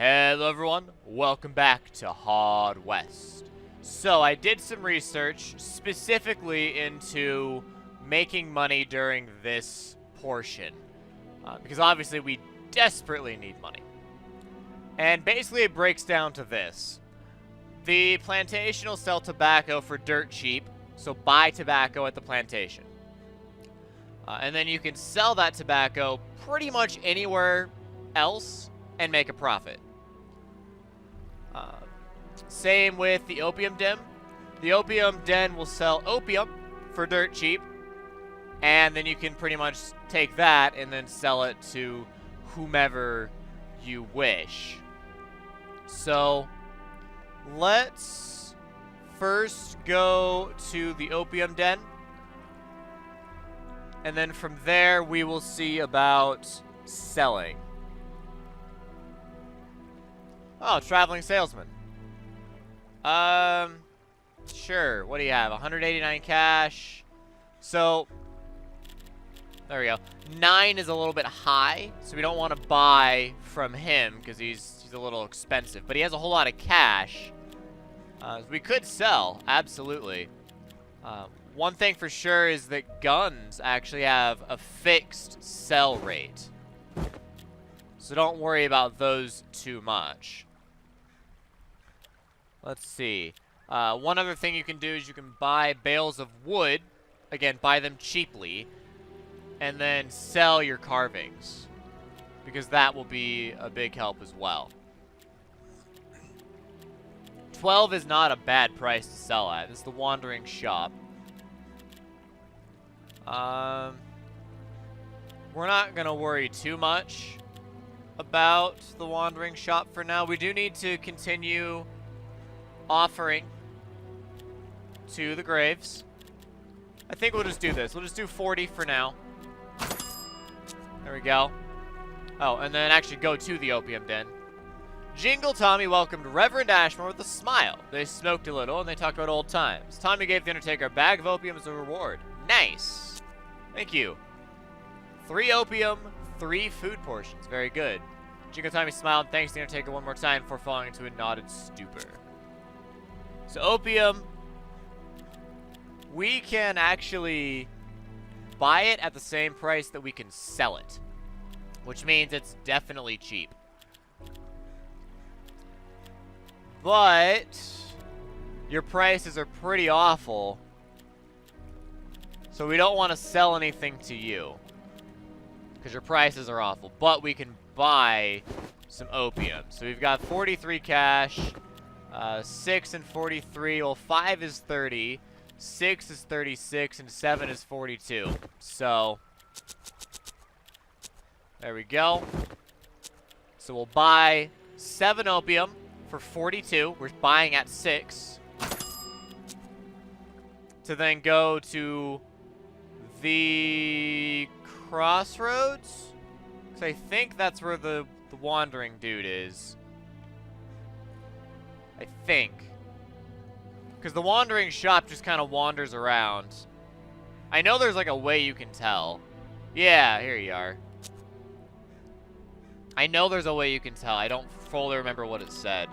Hello everyone, welcome back to Hard West. So I did some research specifically into making money during this portion. Because obviously we desperately need money. And basically it breaks down to this. The plantation will sell tobacco for dirt cheap, so buy tobacco at the plantation. And then you can sell that tobacco pretty much anywhere else and make a profit. Same with the opium den. The opium den will sell opium for dirt cheap, and then you can pretty much take that and then sell it to whomever you wish. So let's first go to the opium den, and then from there we will see about selling. Oh, traveling salesman. Sure. What do you have? 189 cash. So, there we go. 9 is a little bit high, so we don't want to buy from him because he's a little expensive. But he has a whole lot of cash. We could sell, absolutely. One thing for sure is that guns actually have a fixed sell rate. So don't worry about those too much. Let's see. One other thing you can do is you can buy bales of wood. Again, buy them cheaply. And then sell your carvings. Because that will be a big help as well. 12 is not a bad price to sell at. This is the wandering shop. We're not going to worry too much about the wandering shop for now. We do need to continue offering to the graves. I think we'll just do this. We'll just do 40 for now. There we go. Oh, and then actually go to the opium den. Jingle Tommy welcomed Reverend Ashmore with a smile. They smoked a little and they talked about old times. Tommy gave the Undertaker a bag of opium as a reward. Nice. Thank you. 3 opium, 3 food portions. Very good. Jingle Tommy smiled and thanked the Undertaker one more time before falling into a knotted stupor. So opium, we can actually buy it at the same price that we can sell it, which means it's definitely cheap. But your prices are pretty awful, so we don't want to sell anything to you because your prices are awful. But we can buy some opium. So we've got 43 cash. 6 and 43, well 5 is 30, 6 is 36, and 7 is 42. So, there we go. So we'll buy 7 opium for 42. We're buying at 6. To then go to the crossroads. Because I think that's where the wandering dude is. I think. Because the wandering shop just kind of wanders around. I know there's like a way you can tell. Yeah, here you are. I know there's a way you can tell. I don't fully remember what it said.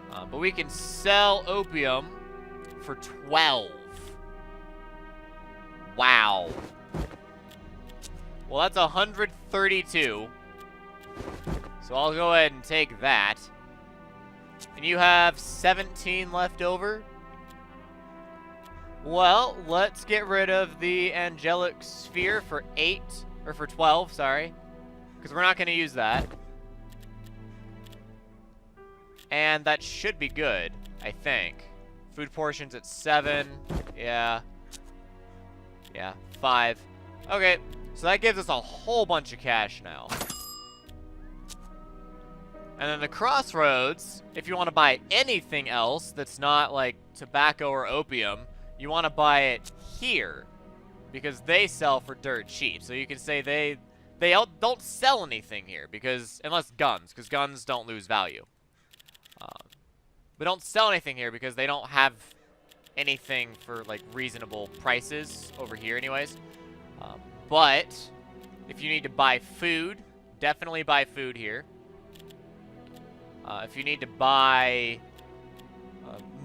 But we can sell opium for 12. Wow. Well, that's 132. So I'll go ahead and take that. And you have 17 left over. Well, let's get rid of the angelic sphere for 8, or for 12, sorry. Because we're not going to use that. And that should be good, I think. Food portions at 7. Yeah. Yeah, 5. Okay, so that gives us a whole bunch of cash now. And then the crossroads, if you want to buy anything else that's not like tobacco or opium, you want to buy it here because they sell for dirt cheap. So you can say they don't sell anything here because unless guns, because guns don't lose value. They don't sell anything here because they don't have anything for like reasonable prices over here anyways. But if you need to buy food, definitely buy food here. If you need to buy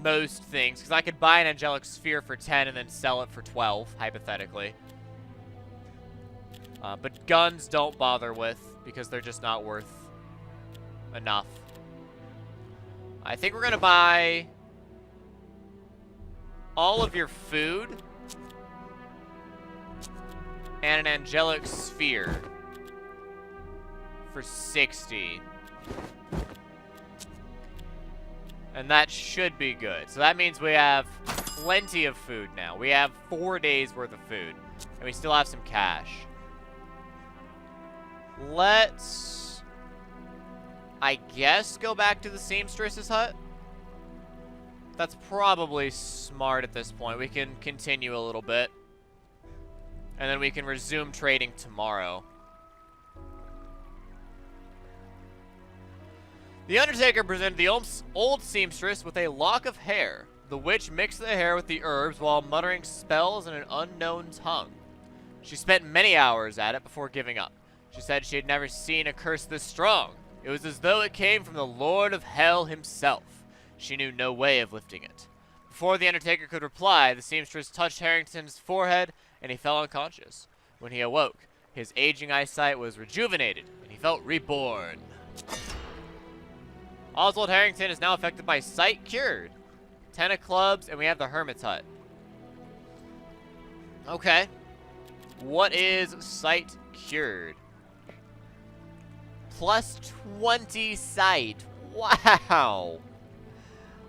most things, because I could buy an angelic sphere for 10 and then sell it for 12, hypothetically. But guns don't bother with, because they're just not worth enough. I think we're going to buy all of your food and an angelic sphere for 60. And that should be good. So that means we have plenty of food now. We have 4 days worth of food. And we still have some cash. Let's, I guess, go back to the seamstress's hut. That's probably smart at this point. We can continue a little bit. And then we can resume trading tomorrow. The Undertaker presented the old seamstress with a lock of hair. The witch mixed the hair with the herbs while muttering spells in an unknown tongue. She spent many hours at it before giving up. She said she had never seen a curse this strong. It was as though it came from the Lord of Hell himself. She knew no way of lifting it. Before the Undertaker could reply, the seamstress touched Harrington's forehead, and he fell unconscious. When he awoke, his aging eyesight was rejuvenated, and he felt reborn. Oswald Harrington is now affected by sight cured. 10 of clubs, and we have the Hermit's Hut. Okay. What is sight cured? Plus 20 sight. Wow.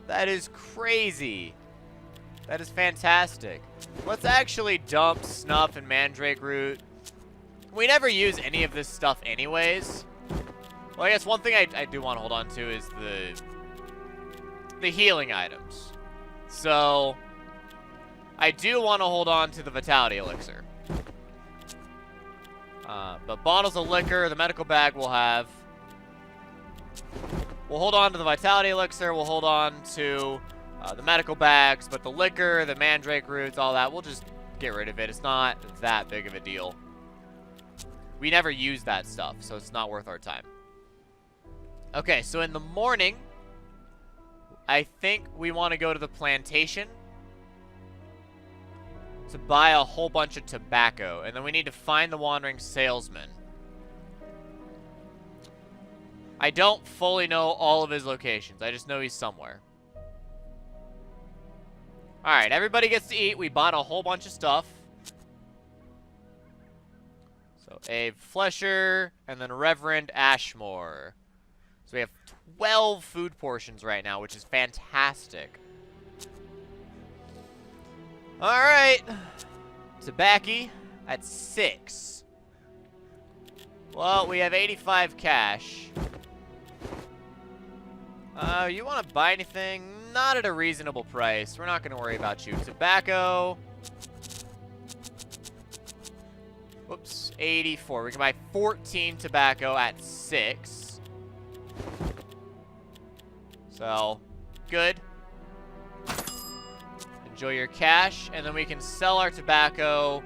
That is crazy. That is fantastic. Let's actually dump Snuff and Mandrake Root. We never use any of this stuff anyways. Well, I guess one thing I do want to hold on to is the healing items. So, I do want to hold on to the Vitality Elixir. But bottles of liquor, the medical bag we'll have. We'll hold on to the Vitality Elixir. We'll hold on to the medical bags. But the liquor, the Mandrake Roots, all that, we'll just get rid of it. It's not that big of a deal. We never use that stuff, so it's not worth our time. Okay, so in the morning, I think we want to go to the plantation to buy a whole bunch of tobacco. And then we need to find the wandering salesman. I don't fully know all of his locations. I just know he's somewhere. Alright, everybody gets to eat. We bought a whole bunch of stuff. So, Abe Flesher, and then Reverend Ashmore. So we have 12 food portions right now, which is fantastic. Alright. Tobacco at 6. Well, we have 85 cash. You want to buy anything? Not at a reasonable price. We're not going to worry about you. Tobacco. Whoops. 84. We can buy 14 tobacco at 6. So, good. Enjoy your cash, and then we can sell our tobacco.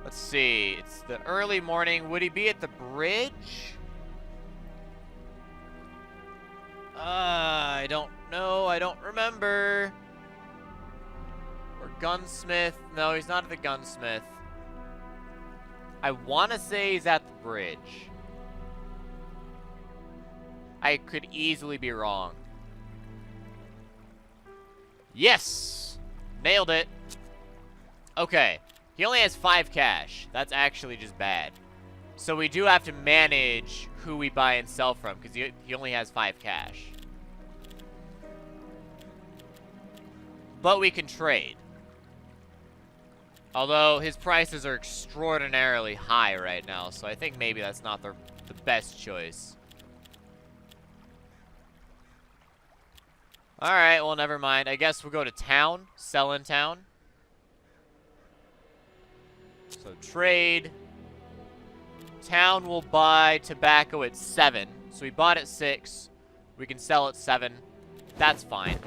Let's see. It's the early morning. Would he be at the bridge? I don't know. I don't remember. Or gunsmith. No, he's not at the gunsmith. I want to say he's at the bridge. I could easily be wrong. Yes! Nailed it. Okay. He only has 5 cash. That's actually just bad. So we do have to manage who we buy and sell from, because he only has 5 cash. But we can trade. Although his prices are extraordinarily high right now, so I think maybe that's not the best choice. Alright, well, never mind. I guess we'll go to town. Sell in town. So, trade. Town will buy tobacco at 7. So, we bought at 6. We can sell at 7. That's fine.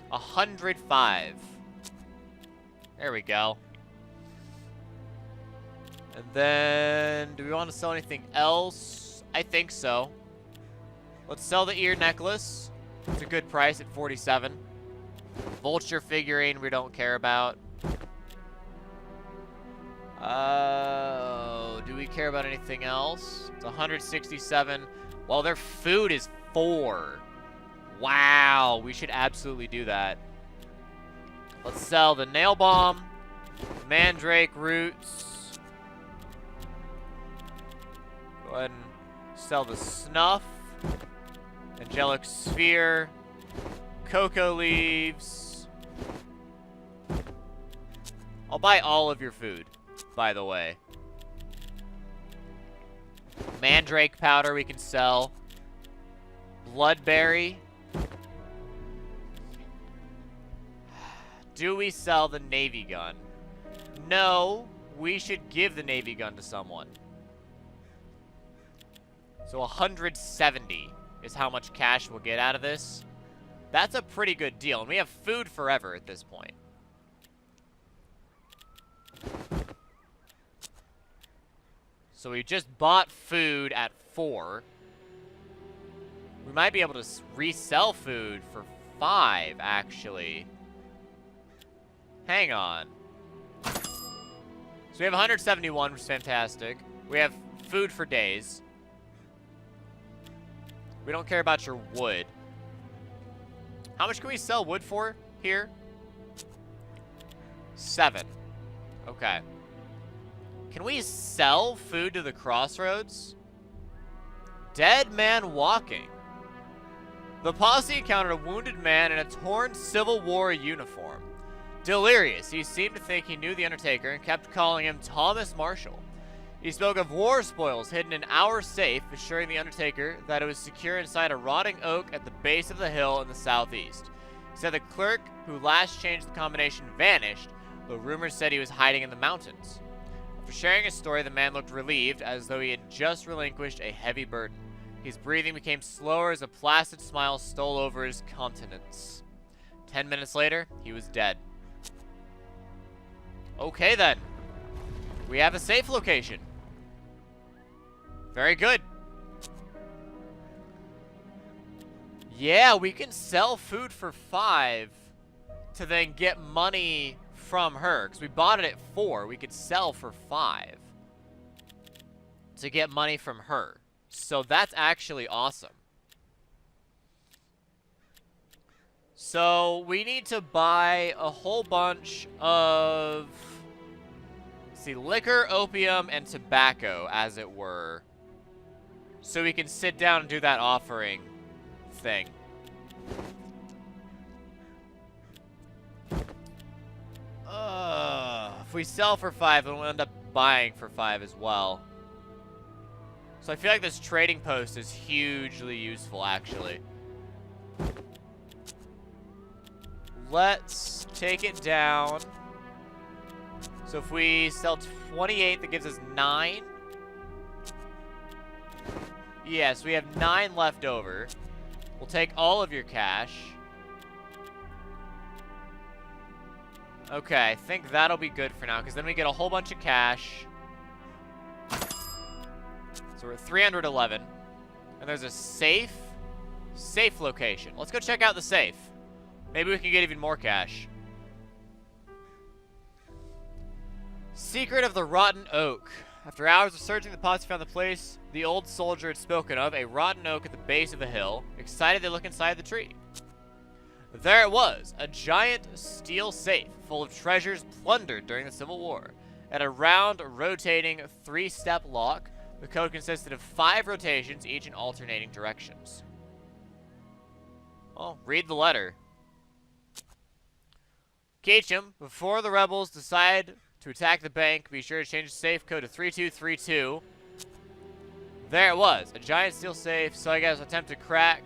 105. There we go. And then, do we want to sell anything else? I think so. Let's sell the ear necklace. It's a good price at 47. Vulture figurine we don't care about. Do we care about anything else? It's 167. Well, their food is 4. Wow, we should absolutely do that. Let's sell the nail bomb, mandrake roots. Go ahead and sell the snuff, angelic sphere, cocoa leaves. I'll buy all of your food, by the way. Mandrake powder we can sell. Bloodberry. Do we sell the Navy gun? No, we should give the Navy gun to someone. So 170 is how much cash we'll get out of this. That's a pretty good deal, and we have food forever at this point. So we just bought food at 4. We might be able to resell food for 5, actually. Hang on. So we have 171, which is fantastic. We have food for days. We don't care about your wood. How much can we sell wood for here? 7. Okay. Can we sell food to the crossroads? Dead man walking. The posse encountered a wounded man in a torn Civil War uniform. Delirious, he seemed to think he knew the Undertaker and kept calling him Thomas Marshall. He spoke of war spoils hidden in our safe, assuring the Undertaker that it was secure inside a rotting oak at the base of the hill in the southeast. He said the clerk who last changed the combination vanished, though rumors said he was hiding in the mountains. After sharing his story, the man looked relieved, as though he had just relinquished a heavy burden. His breathing became slower as a placid smile stole over his countenance. 10 minutes later, he was dead. Okay then. We have a safe location. Very good. Yeah, we can sell food for 5 to then get money from her. Because we bought it at 4. We could sell for 5 to get money from her. So that's actually awesome. So we need to buy a whole bunch of, let's see, liquor, opium, and tobacco, as it were. So we can sit down and do that offering thing. If we sell for 5, then we'll end up buying for 5 as well. So I feel like this trading post is hugely useful, actually. Let's take it down. So if we sell 28, that gives us 9. Yes, we have 9 left over. We'll take all of your cash. Okay, I think that'll be good for now, because then we get a whole bunch of cash. So we're at 311. And there's a safe location. Let's go check out the safe. Maybe we can get even more cash. Secret of the Rotten Oak. After hours of searching, the posse found the place the old soldier had spoken of, a rotten oak at the base of the hill. Excited, they look inside the tree. There it was, a giant steel safe full of treasures plundered during the Civil War. At a round, rotating 3-step lock, the code consisted of 5 rotations, each in alternating directions. Well, read the letter. Keacham, before the rebels decide to attack the bank, be sure to change the safe code to 3232. There it was, a giant steel safe, so I guess attempt to crack.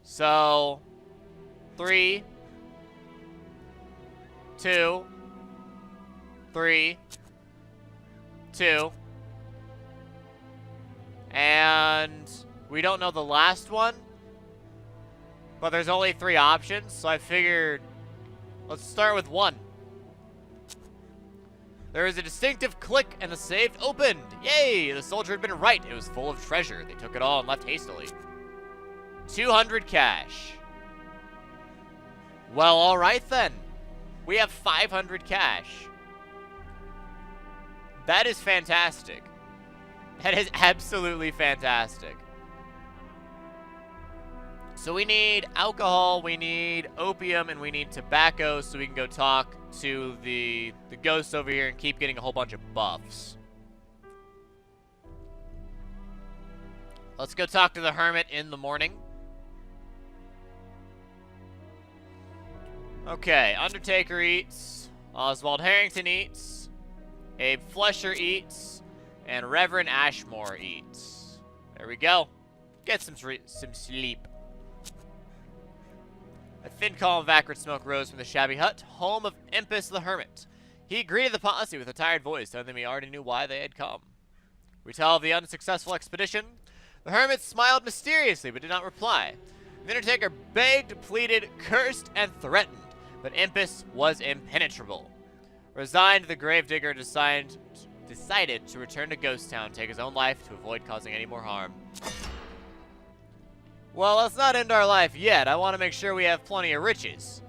So, 3, 2, 3, 2, and we don't know the last one, but there's only 3 options, so I figured let's start with 1. There was a distinctive click, and the safe opened. Yay! The soldier had been right. It was full of treasure. They took it all and left hastily. 200 cash. Well, all right then. We have 500 cash. That is fantastic. That is absolutely fantastic. So we need alcohol, we need opium, and we need tobacco so we can go talk to the ghosts over here and keep getting a whole bunch of buffs. Let's go talk to the hermit in the morning. Okay, Undertaker eats, Oswald Harrington eats, Abe Flesher eats, and Reverend Ashmore eats. There we go. Get some sleep. A thin column of acrid smoke rose from the shabby hut, home of Impus the Hermit. He greeted the posse with a tired voice, telling them he already knew why they had come. We tell of the unsuccessful expedition. The hermit smiled mysteriously, but did not reply. The Undertaker begged, pleaded, cursed, and threatened, but Impus was impenetrable. Resigned, the gravedigger decided to return to Ghost Town, take his own life to avoid causing any more harm. Well, let's not end our life yet. I want to make sure we have plenty of riches.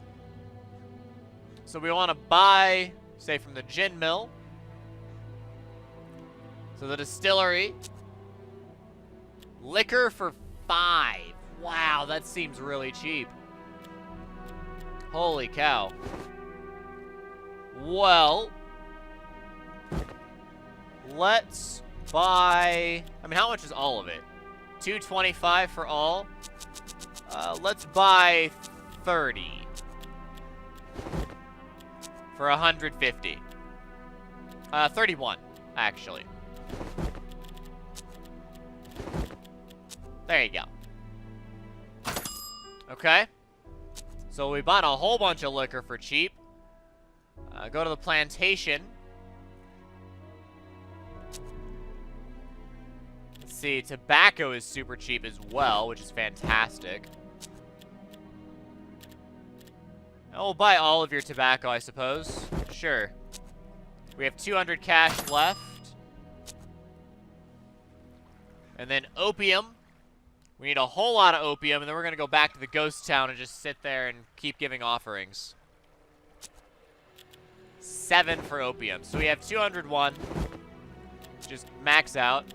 So we want to buy, say, from the gin mill. So the distillery. Liquor for 5. Wow, that seems really cheap. Holy cow. Well, let's buy... I mean, how much is all of it? $225 for all. Let's buy 30 for 150. 31 actually. There you go. Okay. So we bought a whole bunch of liquor for cheap. Go to the plantation. See, tobacco is super cheap as well, which is fantastic. And we'll buy all of your tobacco, I suppose. Sure. We have 200 cash left. And then opium. We need a whole lot of opium, and then we're going to go back to the ghost town and just sit there and keep giving offerings. 7 for opium. So we have 201. Just max out.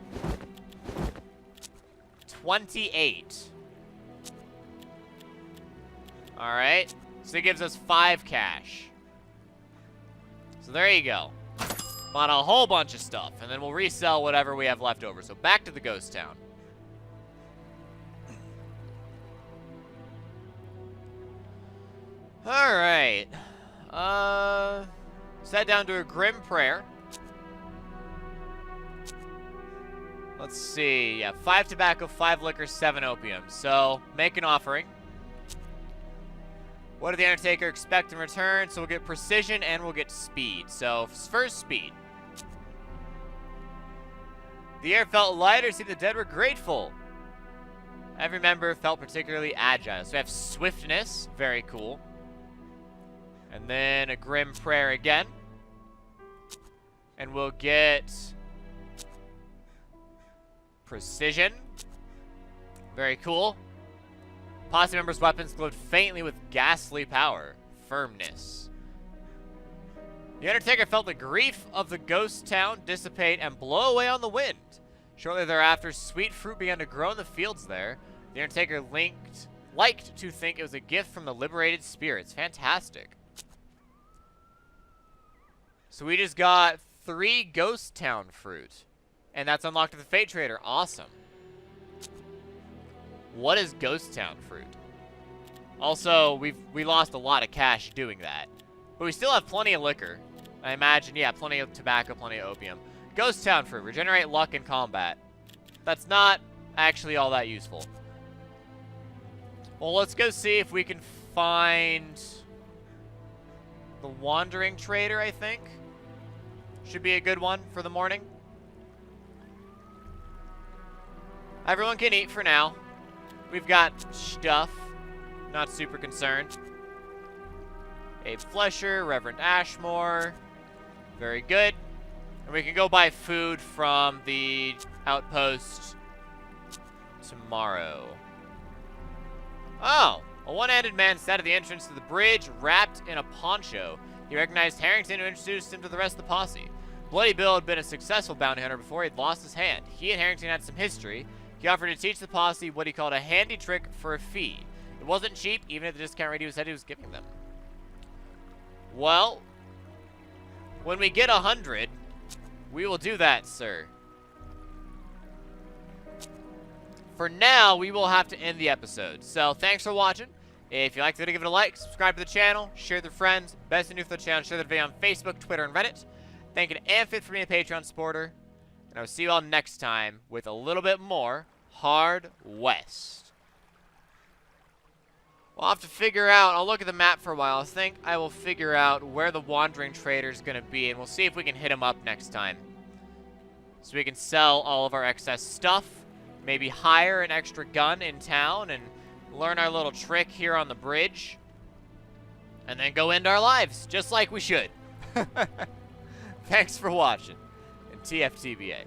28. Alright. So it gives us 5 cash. So there you go. Bought a whole bunch of stuff. And then we'll resell whatever we have left over. So back to the ghost town. Alright. Sat down to a grim prayer. Let's see. Yeah, 5 tobacco, 5 liquor, 7 opium. So, make an offering. What did the Undertaker expect in return? So we'll get precision and we'll get speed. So, first speed. The air felt lighter. See, the dead were grateful. Every member felt particularly agile. So we have swiftness. Very cool. And then a grim prayer again. And we'll get... precision. Very cool. Posse members' weapons glowed faintly with ghastly power. Firmness. The Undertaker felt the grief of the ghost town dissipate and blow away on the wind. Shortly thereafter, sweet fruit began to grow in the fields there. The Undertaker liked to think it was a gift from the liberated spirits. Fantastic. So we just got 3 ghost town fruit. And that's unlocked at the Fate Trader. Awesome. What is Ghost Town fruit? Also, we lost a lot of cash doing that. But we still have plenty of liquor. I imagine, yeah, plenty of tobacco, plenty of opium. Ghost Town fruit. Regenerate luck in combat. That's not actually all that useful. Well, let's go see if we can find the Wandering Trader, I think. Should be a good one for the morning. Everyone can eat for now. We've got stuff. Not super concerned. Abe Flesher, Reverend Ashmore. Very good. And we can go buy food from the outpost tomorrow. Oh, a one-handed man sat at the entrance to the bridge, wrapped in a poncho. He recognized Harrington, who introduced him to the rest of the posse. Bloody Bill had been a successful bounty hunter before he had lost his hand. He and Harrington had some history. He offered to teach the posse what he called a handy trick for a fee. It wasn't cheap, even at the discount rate he said he was giving them. Well, when we get 100, we will do that, sir. For now, we will have to end the episode. So, thanks for watching. If you liked the video, give it a like, subscribe to the channel, share with your friends. Best thing to do for the channel, share the video on Facebook, Twitter, and Reddit. Thank you to Amphit for being a Patreon supporter. And I will see you all next time with a little bit more Hard West. We'll have to figure out, I'll look at the map for a while. I think I will figure out where the Wandering Trader is going to be, and we'll see if we can hit him up next time. So we can sell all of our excess stuff, maybe hire an extra gun in town, and learn our little trick here on the bridge, and then go end our lives, just like we should. Thanks for watching, and TFTBA.